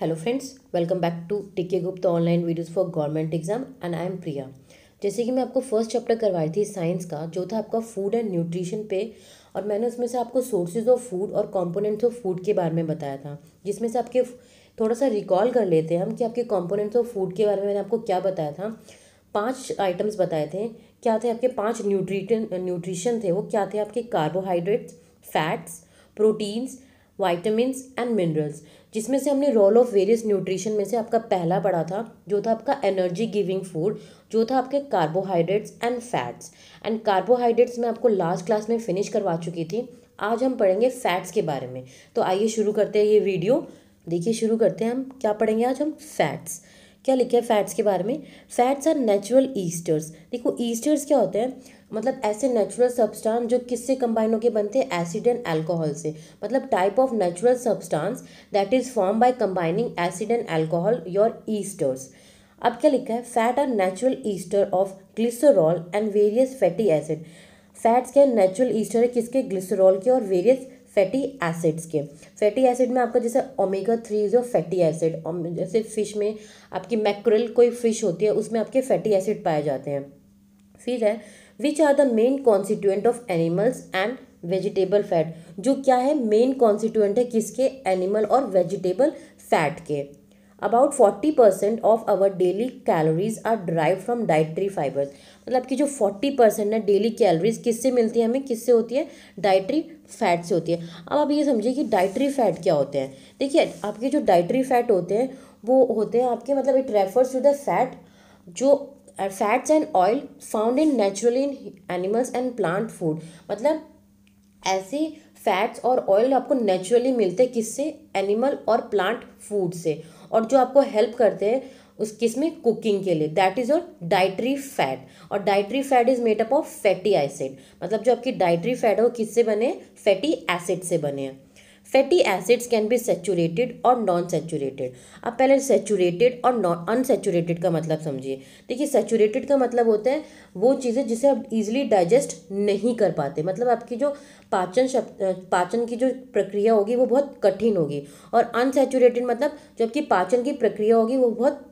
Hello friends, welcome back to TK Gupta online videos for government exam and I am Priya. जैसे कि मैं आपको first chapter करवाई थी साइंस का, जो था आपका फूड एंड न्यूट्रिशन पे, और मैंने उसमें से आपको सोर्सेज ऑफ फूड और कंपोनेंट्स ऑफ फूड के बारे में बताया था। जिसमें से आपके थोड़ा सा रिकॉल कर लेते हैं हम कि आपके कंपोनेंट्स ऑफ फूड के बारे में मैंने आपको क्या बताया था। 5 आइटम्स बताए थे। क्या थे आपके 5 न्यूट्रिशन थे? वो क्या थे आपके? Carbohydrates, fats, proteins, vitamins and minerals. जिसमें से हमने रोल ऑफ वेरियस न्यूट्रिशन में से आपका पहला पढ़ा था, जो था आपका एनर्जी गिविंग फूड, जो था आपके carbohydrates and fats. And carbohydrates मैं आपको लास्ट क्लास में फिनिश करवा चुकी थी। आज हम पढ़ेंगे फैट्स के बारे में। तो आइए शुरू करते हैं ये वीडियो। देखिए, शुरू करते हैं। हम क्या पढ़ेंगे आज? हम फैट्स। क्या लिखा है फैट्स के बारे में? Fats are natural esters. देखो, ईस्टर्स क्या होते हैं? मतलब ऐसे नेचुरल सब्सटेंस जो किससे कंबाइन होकर बनते हैं? एसिड एंड अल्कोहल से। मतलब type of natural substance that is form by combining acid and alcohol, your esters. अब क्या लिखा है? Fat are natural ester of glycerol and various fatty acid. Fats क्या नेचुरल ईस्टर है? किसके? ग्लिसरॉल के और वेरियस फैटी एसिड्स के। फैटी एसिड में आपका जैसे ओमेगा 3 जो फैटी एसिड, जैसे फिश में आपकी मैक्रेल कोई फिश होती है, उसमें आपके फैटी एसिड पाए जाते हैं। फिर है which are the main constituent of animals and vegetable fat. जो क्या है? मेन कॉन्स्टिट्यूएंट है किसके? एनिमल और वेजिटेबल फैट के। About 40% of our daily calories are drive from dietary fibres. मतलब कि जो 40% है डेली कैलोरीज किससे मिलती है हमें? किससे होती है? डाइटरी फैट से होती है। अब आप ये समझिए कि डाइटरी फैट क्या होते हैं। देखिए, आपके जो डाइटरी फैट होते हैं वो होते हैं आपके, मतलब it refers to the fat जो fats and oil found in naturally in animals and plant food. मतलब ऐसे फैट्स और ऑयल आपको नेचुरली मिलते हैं किससे? एनिमल और प्लांट फूड से। और जो आपको हेल्प करते हैं उस किसमें? कुकिंग के लिए। That is your dietary fat. और dietary fat is made up of fatty acid. मतलब जो आपकी डाइटरी फैट है वो किससे बने? फैटी एसिड से बने हैं। Fatty acids can be saturated और नॉन सेचुरेटेड। अब पहले सेचुरेटेड और नॉन अनसेचुरेटेड का मतलब समझिए। देखिए, सेचुरेटेड का मतलब होता है वो चीज़ें जिसे आप इजीली डाइजेस्ट नहीं कर पाते। मतलब आपकी जो पाचन की जो प्रक्रिया होगी वो बहुत कठिन होगी। और अनसेचुरेटेड मतलब जो आपकी पाचन की प्रक्रिया होगी वो बहुत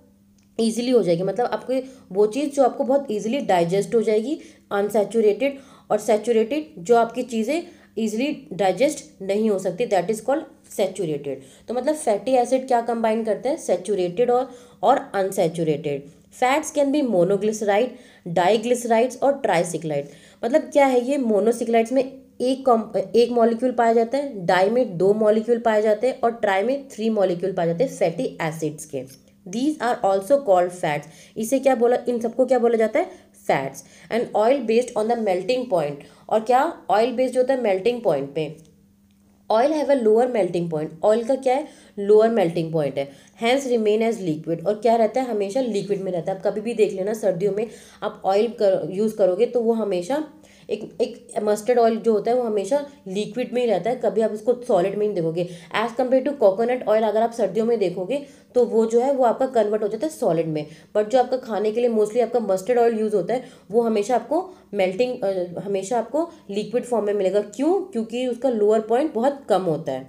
ईजिली हो जाएगी। मतलब आपको वो चीज़ जो आपको बहुत ईजिली डाइजेस्ट हो जाएगी, अनसेचुरेटेड। और सेचुरेटेड जो आपकी चीज़ें ईजिली डाइजेस्ट नहीं हो सकती, दैट इज कॉल्ड सेचुरेटेड। तो मतलब फैटी एसिड क्या कंबाइन करते हैं? सेचुरेटेड और unsaturated. Fats can be monoglyceride, diglycerides और ट्राइसिक्लाइड। मतलब क्या है ये? मोनोसिक्लाइड्स में एक मॉलिक्यूल पाया जाता है, डाई में 2 मॉलिक्यूल पाए जाते हैं और ट्राई में 3 मॉलिक्यूल पाए जाते हैं फैटी एसिड्स के। These are also called fats. इसे क्या बोला? इन सबको क्या बोला जाता है? Fats. And oil based on the melting point. और क्या? ऑयल बेस्ड होता है मेल्टिंग पॉइंट पे। Oil have a lower melting point. Oil का क्या है? लोअर मेल्टिंग पॉइंट है। Hence remain as liquid. और क्या रहता है? हमेशा लिक्विड में रहता है। आप कभी भी देख लेना, सर्दियों में आप ऑयल यूज़ करोगे तो वो हमेशा एक मस्टर्ड ऑयल जो होता है वो हमेशा लिक्विड में ही रहता है। कभी आप उसको सॉलिड में नहीं देखोगे। As compare to coconut oil अगर आप सर्दियों में देखोगे तो वो जो है वो आपका कन्वर्ट हो जाता है सॉलिड में। बट जो आपका खाने के लिए मोस्टली आपका मस्टर्ड ऑयल यूज़ होता है वो हमेशा आपको हमेशा आपको लिक्विड फॉर्म में मिलेगा। क्यों? क्योंकि उसका लोअर पॉइंट बहुत कम होता है।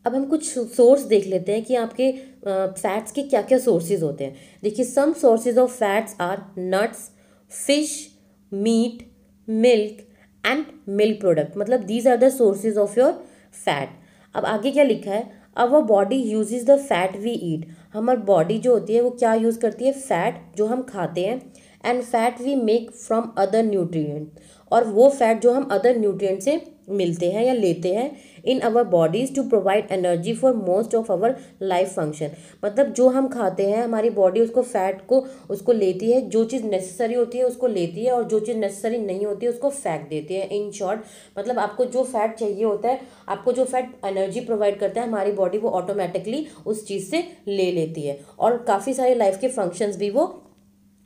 अब हम कुछ सोर्स देख लेते हैं कि आपके फैट्स के क्या क्या सोर्सेज होते हैं। देखिए, some sources of fats are nuts, fish, meat, milk and milk product. मतलब these are the sources of your fat. अब आगे क्या लिखा है? Our body uses the fat we eat. हमारी बॉडी जो होती है वो क्या यूज़ करती है? फैट जो हम खाते हैं। And fat we make from other nutrient. और वो फैट जो हम अदर न्यूट्रिएंट से मिलते हैं या लेते हैं in our bodies to provide energy for most of our life function. मतलब जो हम खाते हैं हमारी बॉडी उसको फैट को उसको लेती है, जो चीज़ नेसेसरी होती है उसको लेती है और जो चीज़ नेसेसरी नहीं होती है उसको फेंक देती है। इन शॉर्ट, मतलब आपको जो फैट चाहिए होता है, आपको जो फैट एनर्जी प्रोवाइड करता है, हमारी बॉडी वो ऑटोमेटिकली उस चीज़ से ले लेती है और काफ़ी सारे लाइफ के फंक्शंस भी वो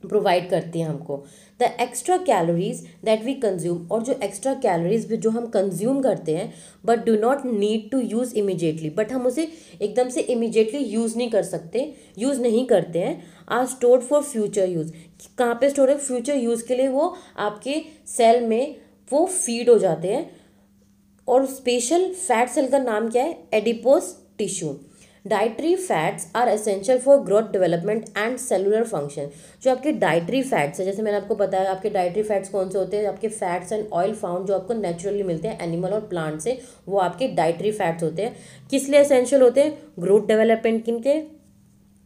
प्रोवाइड करती हैं हमको। The extra calories that we consume. और जो एक्स्ट्रा कैलोरीज भी जो हम कंज्यूम करते हैं but do not need to use immediately, but हम उसे एकदम से इमीडिएटली यूज़ नहीं कर सकते, यूज़ नहीं करते हैं। Are stored for future use. कहाँ पे स्टोर है? फ्यूचर यूज़ के लिए वो आपके सेल में वो फीड हो जाते हैं। और स्पेशल फैट सेल का नाम क्या है? Adipose tissue. Dietary fats are essential for growth development and cellular function. जो आपके डाइटरी फैट्स है, जैसे मैंने आपको बताया आपके डाइटरी फैट्स कौन से होते हैं, आपके फैट्स एंड ऑयल फाउंड जो आपको नेचुरली मिलते हैं एनिमल और प्लांट से, वो आपके डाइटरी फैट्स होते हैं। किस लिए एसेंशियल होते हैं? ग्रोथ डेवलपमेंट के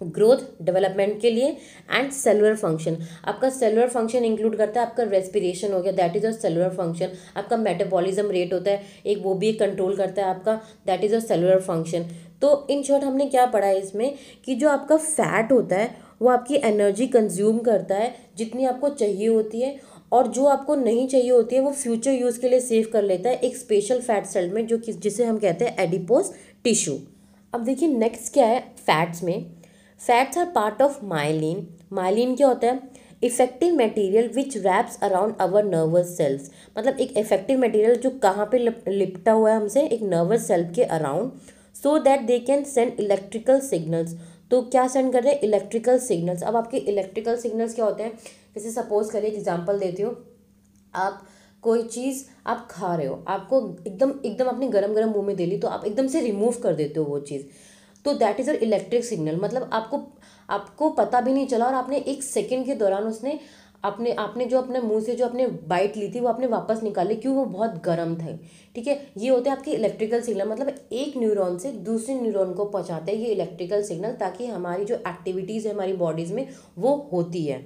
ग्रोथ डेवलपमेंट के लिए एंड सेलुलर फंक्शन। आपका सेलुलर फंक्शन इंक्लूड करता है आपका रेस्पिरेशन हो गया, that is a cellular function. आपका मेटाबॉलिज्म रेट होता है एक, वो भी कंट्रोल करता है आपका, that is a cellular function. तो इन शॉर्ट हमने क्या पढ़ा है इसमें कि जो आपका फैट होता है वो आपकी एनर्जी कंज्यूम करता है जितनी आपको चाहिए होती है, और जो आपको नहीं चाहिए होती है वो फ्यूचर यूज़ के लिए सेव कर लेता है एक स्पेशल फैट सेल में, जो कि जिसे हम कहते हैं एडिपोज टिश्यू। अब देखिए नेक्स्ट क्या है फैट्स में। Fats are part of myelin. Myelin क्या होता है? Effective material which wraps around our nervous cells. मतलब एक इफेक्टिव मटेरियल जो कहाँ पे लिपटा हुआ है हमसे, एक नर्वस सेल के around, so that they can send electrical signals. तो क्या सेंड कर रहे हैं? Electrical signals. अब आपके इलेक्ट्रिकल सिग्नल्स क्या होते हैं? जैसे सपोज करिए, एग्जांपल देती हूँ, आप कोई चीज़ आप खा रहे हो, आपको एकदम एकदम अपने गरम गरम मुंह में दे ली, तो आप एकदम से रिमूव कर देते हो वो चीज़, तो that is a electric signal. मतलब आपको आपको पता भी नहीं चला और आपने एक सेकंड के दौरान उसने आपने आपने जो अपने मुंह से जो आपने बाइट ली थी वो आपने वापस निकाली, क्यों? वो बहुत गर्म थे। ठीक है, ये होते हैं आपके इलेक्ट्रिकल सिग्नल। मतलब एक न्यूरॉन से दूसरे न्यूरॉन को पहुंचाते हैं ये इलेक्ट्रिकल सिग्नल, ताकि हमारी जो एक्टिविटीज़ है हमारी बॉडीज़ में वो होती है।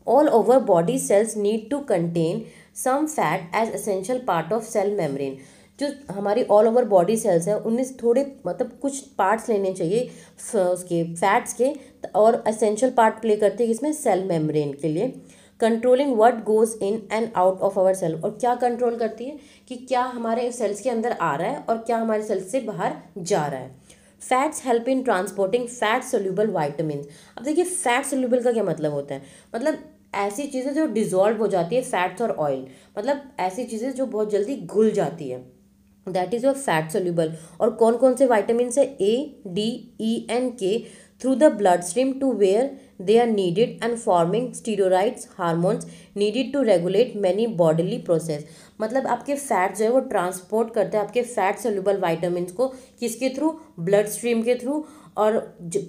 All over body cells need to contain some fat as essential part of cell membrane। जो हमारी ऑल ओवर बॉडी सेल्स है उनमें थोड़े मतलब कुछ पार्ट्स लेने चाहिए उसके फैट्स के, और एसेंशियल पार्ट प्ले करते हैं इसमें सेल मेम्ब्रेन के लिए। Controlling what goes in and out of our cell. और क्या कंट्रोल करती है कि क्या हमारे सेल्स के अंदर आ रहा है और क्या हमारे सेल्स से बाहर जा रहा है। Fats help in transporting fat soluble vitamin. अब देखिए फैट सोल्यूबल का क्या मतलब होता है? मतलब ऐसी चीज़ें जो डिजॉल्व हो जाती है, फैट्स और ऑयल, मतलब ऐसी चीज़ें जो बहुत जल्दी घुल जाती है, that is your fat soluble. और कौन कौन से वाइटामिन है? A, D, E and K through the blood stream to where they are needed and forming steroids hormones needed to regulate many bodily process. मतलब आपके फैट जो है वो ट्रांसपोर्ट करते हैं आपके फैट सोल्यूबल वाइटामिन को, किसके थ्रू? ब्लड स्ट्रीम के थ्रू। और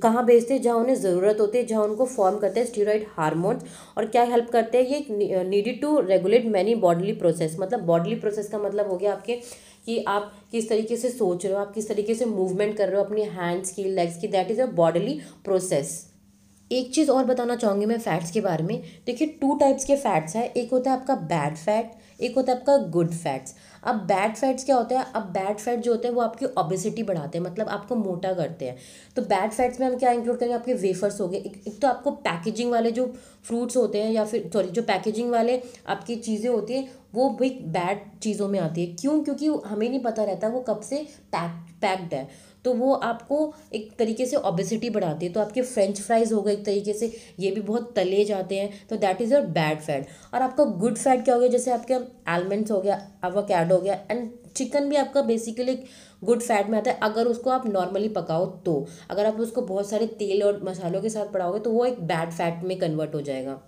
कहाँ भेजते हैं? जहाँ उन्हें ज़रूरत होती है, जहाँ उनको फॉर्म करते हैं स्टीरॉयड हार्मोन्स। और क्या हेल्प करते हैं ये? Needed to regulate many bodily process. मतलब बॉडीली प्रोसेस का मतलब हो गया आपके कि आप किस तरीके से सोच रहे हो, आप किस तरीके से मूवमेंट कर रहे हो अपनी हैंड्स की, लेग्स की, that is a bodily process. एक चीज़ और बताना चाहूँगी मैं फैट्स के बारे में। देखिए 2 टाइप्स के फैट्स हैं, एक होता है आपका बैड फैट, एक होता है आपका गुड फैट्स। अब बैड फैट्स क्या होता है? अब बैड फैट जो होते हैं वो आपकी ओबेसिटी बढ़ाते हैं, मतलब आपको मोटा करते हैं। तो बैड फैट्स में हम क्या इंक्लूड करेंगे? आपके वेफर्स हो गए, एक तो आपको पैकेजिंग वाले जो फ्रूट्स होते हैं, या फिर सॉरी जो पैकेजिंग वाले आपकी चीज़ें होती हैं वो भी बैड चीज़ों में आती है। क्यों? क्योंकि हमें नहीं पता रहता वो कब से पैक्ड है, तो वो आपको एक तरीके से ओबेसिटी बढ़ाती है। तो आपके फ्रेंच फ्राइज हो गए एक तरीके से, ये भी बहुत तले जाते हैं, तो that is your bad fat. और आपका गुड फैट क्या हो गया? जैसे आपके आलमंड्स हो गया, एवोकाडो हो गया, एंड चिकन भी आपका बेसिकली गुड फैट में आता है, अगर उसको आप नॉर्मली पकाओ तो। अगर आप उसको बहुत सारे तेल और मसालों के साथ पकाओगे तो वो एक बैड फैट में कन्वर्ट हो जाएगा।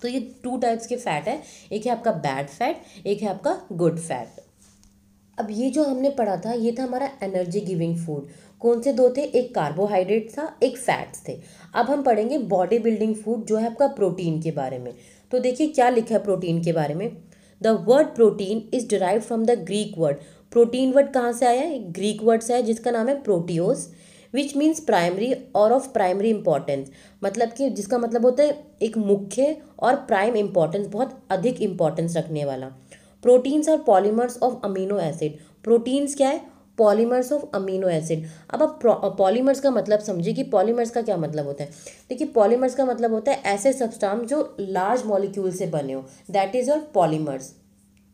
तो ये 2 टाइप्स के फैट है, एक है आपका बैड फैट, एक है आपका गुड फैट। अब ये जो हमने पढ़ा था ये था हमारा एनर्जी गिविंग फूड। कौन से 2 थे? एक कार्बोहाइड्रेट था, एक फैट्स थे। अब हम पढ़ेंगे बॉडी बिल्डिंग फूड जो है आपका प्रोटीन के बारे में। तो देखिए क्या लिखा है प्रोटीन के बारे में। The word protein is derive from the Greek word. Protein word कहाँ से आया है? ग्रीक वर्ड से है जिसका नाम है प्रोटियोस, विच मीन्स प्राइमरी और ऑफ प्राइमरी इंपॉर्टेंस। मतलब कि जिसका मतलब होता है एक मुख्य और प्राइम इंपॉर्टेंस, बहुत अधिक इंपॉर्टेंस रखने वाला। Proteins are polymers of amino acid. Proteins क्या है? Polymers of amino acid. अब आप पॉलीमर्स का मतलब समझिए कि पॉलीमर्स का क्या मतलब होता है। देखिए पॉलीमर्स का मतलब होता है ऐसे सब्सटेंस जो लार्ज मॉलिक्यूल से बने हो, that is your polymers.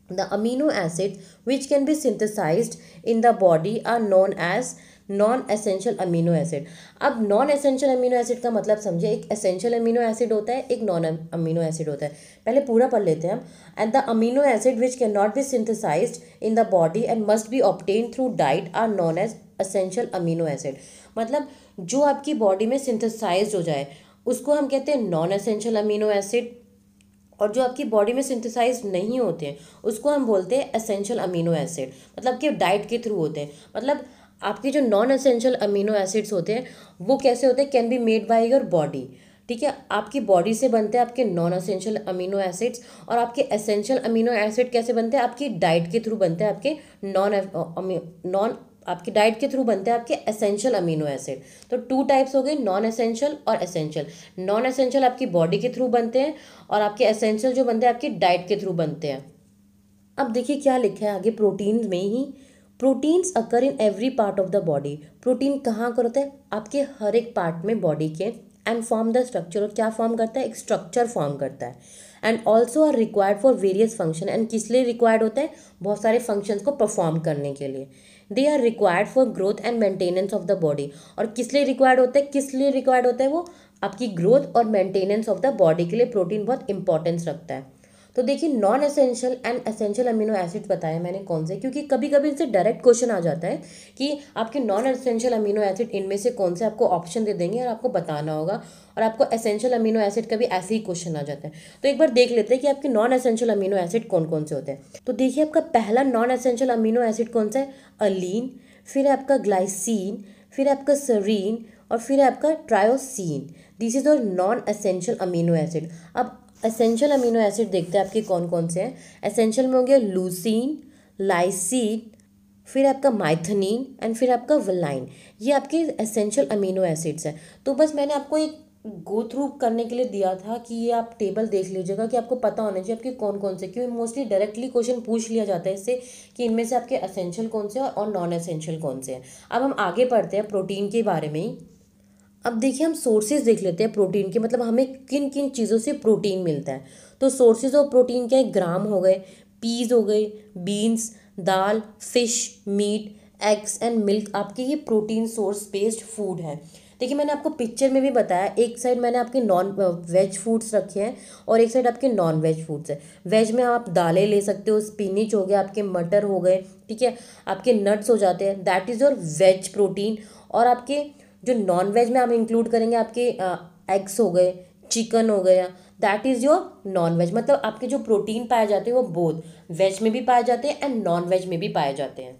The amino acids which can be synthesized in the body are known as non essential amino acid. अब नॉन एसेंशियल अमीनो एसिड का मतलब समझे, एक एसेंशियल अमीनो एसिड होता है, एक नॉन अमीनो एसिड होता है। पहले पूरा पढ़ लेते हैं हम। And the amino acid which can not be synthesised in the body and must be obtain through diet are known as essential amino acid. मतलब जो आपकी बॉडी में सिंथेसाइज्ड हो जाए उसको हम कहते हैं नॉन एसेंशियल अमीनो एसिड, और जो आपकी बॉडी में सिंथेसाइज नहीं होते हैं उसको हम बोलते हैं एसेंशियल अमीनो एसिड, मतलब कि डाइट के थ्रू होते हैं। मतलब आपके जो नॉन एसेंशियल अमीनो एसिड्स होते हैं वो कैसे होते हैं, can be made by your body. ठीक है, आपकी बॉडी से बनते हैं आपके नॉन एसेंशियल अमीनो एसिड्स। और आपके एसेंशियल अमीनो एसिड कैसे बनते हैं, आपकी डाइट के थ्रू बनते हैं। आपके नॉन आपकी डाइट के थ्रू बनते हैं आपके एसेंशियल अमीनो एसिड। तो टू टाइप्स हो गए, नॉन एसेंशियल और एसेंशियल। नॉन एसेंशियल आपकी बॉडी के थ्रू बनते हैं और आपके एसेंशियल जो बनते हैं आपकी डाइट के थ्रू बनते हैं। अब देखिए क्या लिखा है आगे, प्रोटीन में ही, proteins occur in every part of the body. Protein कहाँ कर होता है, आपके हर एक पार्ट में बॉडी के। एंड फॉर्म द स्ट्रक्चर, और क्या फॉर्म करता है, एक स्ट्रक्चर फॉर्म करता है। And also are required for various function, and किस लिए रिक्वायर्ड होता है, बहुत सारे फंक्शंस को परफॉर्म करने के लिए। They are required for growth and maintenance of the body. और किस लिए रिक्वायर्ड होता है, किस लिए रिक्वायर्ड होता है वो, आपकी ग्रोथ और मेंटेनेंस ऑफ द बॉडी के लिए प्रोटीन बहुत इंपॉर्टेंस रखता है। तो देखिए non essential and essential amino acid बताया मैंने कौन से, क्योंकि कभी कभी इनसे डायरेक्ट क्वेश्चन आ जाता है कि आपके नॉन एसेंशियल अमीनो एसिड इनमें से कौन से, आपको ऑप्शन दे देंगे और आपको बताना होगा। और आपको एसेंशियल अमीनो एसिड का भी ऐसे ही क्वेश्चन आ जाता है। तो एक बार देख लेते हैं कि आपके नॉन एसेंशियल अमीनो एसिड कौन कौन से होते हैं। तो देखिए आपका पहला नॉन एसेंशियल अमीनो एसिड कौन सा है, अलीन, फिर है आपका ग्लाइसिन, फिर है आपका सेरीन, और फिर है आपका ट्रायोसिन। दिस इज और नॉन एसेंशियल अमीनो एसिड। अब एसेंशियल अमीनो एसिड देखते हैं आपके कौन कौन से हैं। एसेंशियल में हो गया लूसीन, लाइसीन, फिर आपका माइथनीन एंड फिर आपका वलाइन। ये आपके एसेंशियल अमीनो एसिड्स हैं। तो बस मैंने आपको एक गो थ्रू करने के लिए दिया था कि ये आप टेबल देख लीजिएगा कि आपको पता होना चाहिए आपके कौन कौन से, क्योंकि मोस्टली डायरेक्टली क्वेश्चन पूछ लिया जाता है इससे कि इनमें से आपके एसेंशियल कौन से और नॉन एसेंशियल कौन से हैं। अब हम आगे पढ़ते हैं प्रोटीन के बारे में ही। अब देखिए हम सोर्सेज देख लेते हैं प्रोटीन के, मतलब हमें किन किन चीज़ों से प्रोटीन मिलता है। तो सोर्सेज ऑफ प्रोटीन क्या है, ग्राम हो गए, पीज हो गए, बीन्स, दाल, fish, meat, eggs and milk, आपके ये प्रोटीन सोर्स बेस्ड फूड है। देखिए मैंने आपको पिक्चर में भी बताया, एक साइड मैंने आपके नॉन वेज फूड्स रखे हैं और एक साइड आपके नॉन वेज फूड्स है। वेज में आप दालें ले सकते हो, स्पिनिच हो गया, आपके मटर हो गए, ठीक है, आपके नट्स हो जाते हैं, that is your ways protein. और आपके जो नॉन वेज में आप इंक्लूड करेंगे आपके एग्स हो गए, चिकन हो गया, that is your non veg. मतलब आपके जो प्रोटीन पाए जाते हैं वो बोथ वेज में भी पाए जाते हैं एंड नॉन वेज में भी पाए जाते हैं।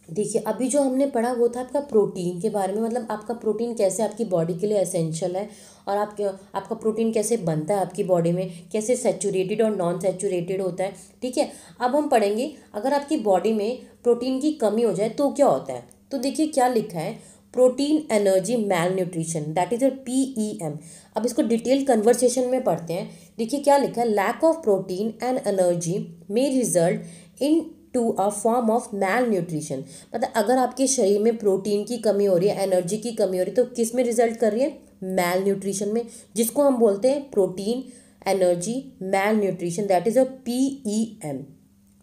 देखिए अभी जो हमने पढ़ा वो था आपका प्रोटीन के बारे में, मतलब आपका प्रोटीन कैसे आपकी बॉडी के लिए एसेंशियल है और आपका प्रोटीन कैसे बनता है आपकी बॉडी में, कैसे सैचुरेटेड और नॉन सैचुरेटेड होता है। ठीक है, अब हम पढ़ेंगे अगर आपकी बॉडी में प्रोटीन की कमी हो जाए तो क्या होता है। तो देखिए क्या लिखा है, protein energy malnutrition, that is PEM। अब इसको डिटेल कन्वर्सेशन में पढ़ते हैं। देखिए क्या लिखा है, lack of protein and energy may result in to a form of malnutrition. मतलब अगर आपके शरीर में प्रोटीन की कमी हो रही है, एनर्जी की कमी हो रही है, तो किस में रिजल्ट कर रही है, मैल न्यूट्रिशन में, जिसको हम बोलते हैं protein energy malnutrition, that is PEM।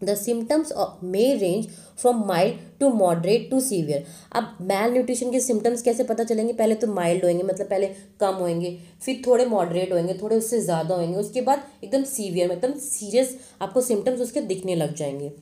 The symptoms may range from mild to moderate to severe. अब मैल न्यूट्रिशन के सिम्टम्स कैसे पता चलेंगे, पहले तो माइल्ड होंगे, मतलब पहले कम होंगे, फिर थोड़े मॉडरेट होंगे, थोड़े उससे ज़्यादा होंगे, उसके बाद एकदम सीवियर, मतलब सीरियस आपको सिम्टम्स उसके दिखने लग जाएंगे।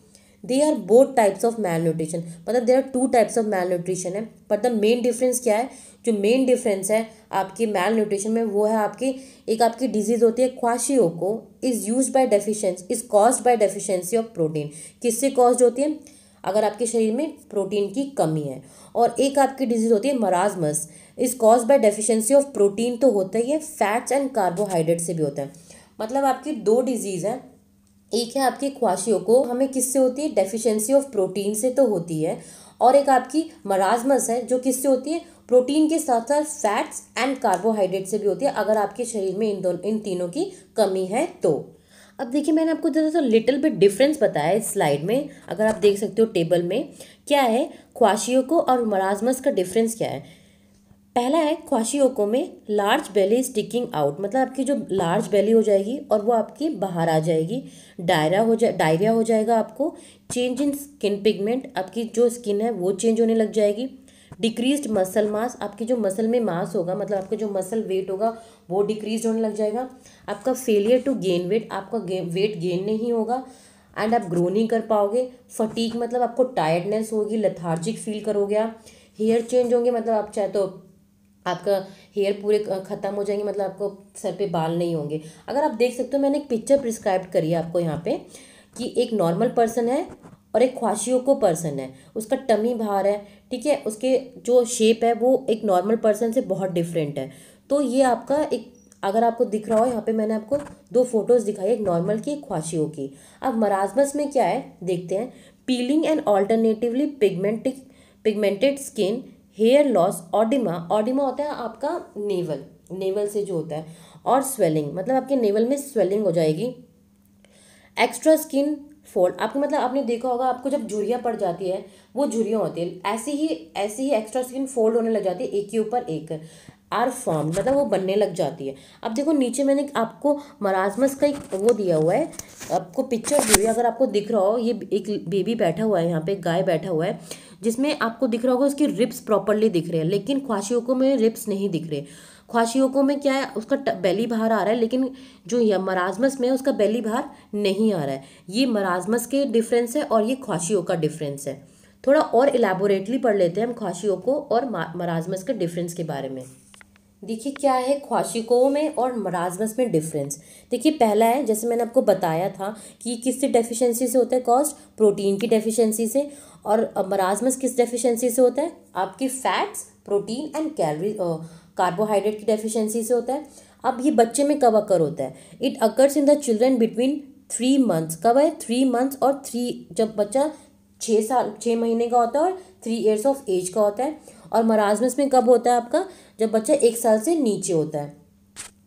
They are both types of malnutrition, मतलब there are two types of malnutrition है। बट द मेन डिफरेंस क्या है, जो मेन डिफरेंस है आपकी मैल न्यूट्रिशन में वो है आपकी एक आपकी डिजीज होती है kwashiorkor, is use by deficiency, is caused by deficiency of protein. किससे कॉज्ड होती है, अगर आपके शरीर में प्रोटीन की कमी है। और एक आपकी डिजीज होती है marasmus, is caused by deficiency of protein, तो होता ही है फैट्स एंड कार्बोहाइड्रेट से भी होता है। मतलब आपकी दो डिजीज़ है, एक है आपकी क्वाशियोको, हमें किससे होती है, डेफिशिएंसी ऑफ प्रोटीन से तो होती है, और एक आपकी मराजमस है जो किससे होती है, प्रोटीन के साथ साथ फैट्स एंड कार्बोहाइड्रेट से भी होती है, अगर आपके शरीर में इन तीनों की कमी है तो। अब देखिए मैंने आपको जरा सा लिटिल बिट डिफरेंस बताया इस स्लाइड में, अगर आप देख सकते हो टेबल में क्या है, क्वाशियोको और मराजमस का डिफरेंस क्या है। पहला है क्वाशियोको में लार्ज बेली स्टिकिंग आउट, मतलब आपकी जो लार्ज बेली हो जाएगी और वो आपकी बाहर आ जाएगी, डायरिया हो जाएगा आपको, चेंज इन स्किन पिगमेंट, आपकी जो स्किन है वो चेंज होने लग जाएगी, डिक्रीज्ड मसल मास, आपकी जो मसल में मास होगा, मतलब आपका जो मसल वेट होगा वो डिक्रीज होने लग जाएगा, आपका फेलियर टू गेन वेट, आपका वेट गेन नहीं होगा, एंड आप ग्रो नहीं कर पाओगे, फटीक मतलब आपको टायर्डनेस होगी, लेथार्जिक फील करोगे आप, हेयर चेंज होंगे, मतलब आप चाहे तो आपका हेयर पूरे ख़त्म हो जाएंगे, मतलब आपको सर पे बाल नहीं होंगे। अगर आप देख सकते हो मैंने एक पिक्चर प्रिस्क्राइब करी है आपको यहाँ पे कि एक नॉर्मल पर्सन है और एक ख्वाशियोको पर्सन है, उसका टमी बाहर है, ठीक है, उसके जो शेप है वो एक नॉर्मल पर्सन से बहुत डिफरेंट है। तो ये आपका एक, अगर आपको दिख रहा हो यहाँ पे मैंने आपको दो फोटोज दिखाई, एक नॉर्मल की, एक ख्वाशियों की। अब मराजमस में क्या है देखते हैं। Peeling and alternatively pigmented skin, hair loss, oedema, oedema होता है आपका नेवल, नेवल से जो होता है, और स्वेलिंग, मतलब आपके नेवल में स्वेलिंग हो जाएगी। एक्स्ट्रा स्किन फोल्ड, आपको मतलब आपने देखा होगा, आपको जब झुर्रियाँ पड़ जाती है वो झुर्रियाँ होती है, ऐसे ही एक्स्ट्रा स्किन फोल्ड होने लग जाती है, एक के ऊपर एक, आर फॉर्म, मतलब वो बनने लग जाती है। अब देखो नीचे मैंने आपको मराजमस का एक वो दिया हुआ है, आपको पिक्चर दी हुई है, अगर आपको दिख रहा हो, ये एक बेबी बैठा हुआ है यहाँ पे, एक गाय बैठा हुआ है, जिसमें आपको दिख रहा होगा उसकी रिब्स प्रॉपरली दिख रहे हैं, लेकिन ख्वाशियों में रिब्स नहीं दिख रहे। ख्वाशियों में क्या है, उसका बेली बाहर आ रहा है, लेकिन जो ये मराजमस में है उसका बेली बाहर नहीं आ रहा है। ये मराजमस के डिफरेंस है और ये ख्वाशियों का डिफरेंस है। थोड़ा और इलेबोरेटली पढ़ लेते हैं हम ख्वाशियों को और मराजमस के डिफरेंस के बारे में। देखिए क्या है ख्वाशिकों में और मराजमस में डिफरेंस। देखिए पहला है, जैसे मैंने आपको बताया था कि किससे डेफिशिएंसी से होता है कॉस्ट, प्रोटीन की डेफिशिएंसी से, और मराजमस किस डेफिशिएंसी से होता है, आपकी fats, protein and calorie, carbohydrate की डेफिशिएंसी से होता है। अब ये बच्चे में कब अकर होता है, it occurs in the children between 3 months, कब है 3 मंथ्स और 3, जब बच्चा 6 महीने का होता है और 3 years ऑफ एज का होता है। और मराजमस में कब होता है आपका, जब बच्चा 1 साल से नीचे होता है।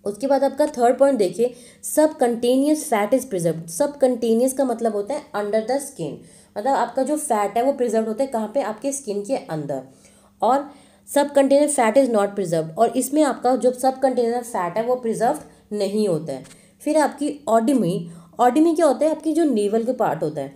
उसके बाद आपका थर्ड पॉइंट देखिए, सब कंटेनियस फैट इज प्रिजर्व। सब कंटेनियस का मतलब होता है अंडर द स्किन, मतलब आपका जो फैट है वो प्रिजर्व होता है कहाँ पे, आपके स्किन के अंदर। और सब container fat is not preserve, और इसमें आपका जो सब कंटेनर फैट है वो प्रिजर्व नहीं होता है। फिर आपकी ऑडिमी, ऑडिमी क्या होता है, आपकी जो नेवल के पार्ट होता है,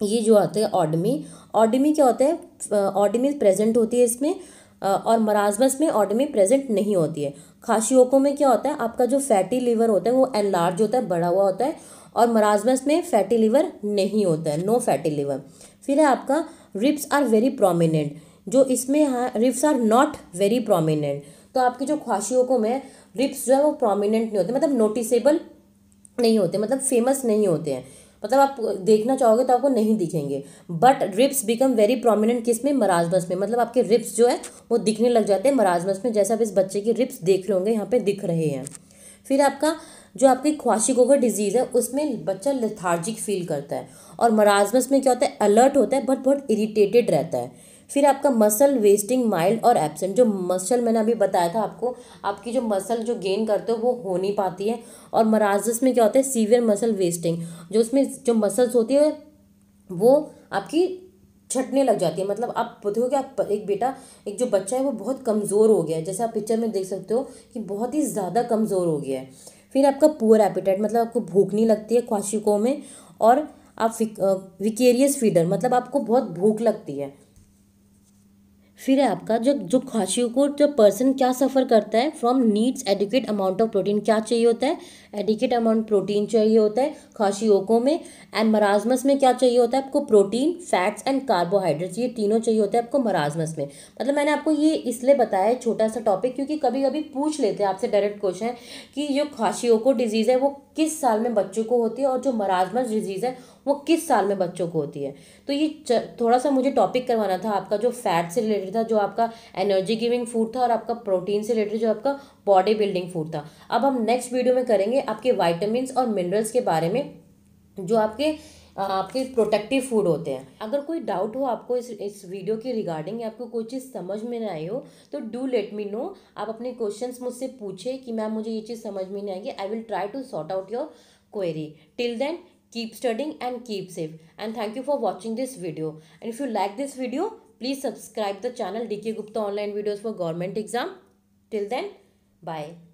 ये जो आता है ऑडमी, ऑडमी क्या होता है, ऑडमी प्रेजेंट होती है इसमें, और मराजमस में ऑडमी प्रेजेंट नहीं होती है। खाशियोको में क्या होता है, आपका जो फैटी लिवर होता है वो एनलार्ज होता है, बड़ा हुआ होता है, और मराजमस में फैटी लिवर नहीं होता है, नो फैटी लिवर। फिर है आपका रिब्स आर वेरी प्रोमिनेंट, जो इसमें ribs are not very prominent. तो आपकी जो ख्वाशियोको में रिब्स जो है वो प्रोमिनेंट नहीं होते, मतलब नोटिसेबल नहीं होते, मतलब फेमस नहीं होते हैं, मतलब आप देखना चाहोगे तो आपको नहीं दिखेंगे। But ribs become very prominent किस में, मराजमस में, मतलब आपके रिब्स जो है वो दिखने लग जाते हैं मराजमस में, जैसा आप इस बच्चे की रिब्स देख रहे होंगे यहाँ पे दिख रहे हैं। फिर आपका जो आपकी ख्वाशिकों डिजीज़ है उसमें बच्चा लेथार्जिक फील करता है, और मराजमस में क्या होता है, अलर्ट होता है बट बहुत इरिटेटेड रहता है। फिर आपका मसल वेस्टिंग माइल्ड और एब्सेंट, जो मसल मैंने अभी बताया था आपको, आपकी जो मसल जो गेन करते हो वो हो नहीं पाती है। और मराजस में क्या होता है, सीवियर मसल वेस्टिंग, जो उसमें जो मसल्स होती है वो आपकी छटने लग जाती है, मतलब आप देखो कि आप एक बेटा, एक जो बच्चा है वो बहुत कमज़ोर हो गया है, जैसे आप पिक्चर में देख सकते हो कि बहुत ही ज़्यादा कमज़ोर हो गया है। फिर आपका पुअर एपिटाइट, मतलब आपको भूख नहीं लगती है ख्वाशिकों में, और आप विकेरियस फीडर, मतलब आपको बहुत भूख लगती है। फिर है आपका जो जो खांसियों को जो पर्सन क्या सफ़र करता है, from needs adequate amount of protein, क्या चाहिए होता है, एडिक्वेट अमाउंट प्रोटीन चाहिए होता है खांसियों में। एंड मराजमस में क्या चाहिए होता है आपको, प्रोटीन, फैट्स एंड कार्बोहाइड्रेट्स, ये तीनों चाहिए होते हैं आपको मराजमस में। मतलब मैंने आपको ये इसलिए बताया है छोटा सा टॉपिक, क्योंकि कभी कभी पूछ लेते हैं आपसे डायरेक्ट क्वेश्चन कि जो खांसियों डिजीज़ है वो किस साल में बच्चों को होती है, और जो मराजमस डिजीज़ है वो किस साल में बच्चों को होती है। तो ये थोड़ा सा मुझे टॉपिक करवाना था आपका, जो फैट से रिलेटेड था, जो आपका एनर्जी गिविंग फूड था, और आपका प्रोटीन से रिलेटेड जो आपका बॉडी बिल्डिंग फूड था। अब हम नेक्स्ट वीडियो में करेंगे आपके वाइटामिन्स और मिनरल्स के बारे में, जो आपके प्रोटेक्टिव फूड होते हैं। अगर कोई डाउट हो आपको इस वीडियो के रिगार्डिंग, या आपको कोई चीज़ समझ में ना आई हो, तो डू लेट मी नो। आप अपने क्वेश्चंस मुझसे पूछे कि मैम मुझे ये चीज़ समझ में नहीं आएगी, I will try to sort out your query. Till then, keep studying and keep safe, and thank you for watching this video. And if you like this video, please subscribe the channel DK Gupta Online Videos for Government Exam. Till then, bye.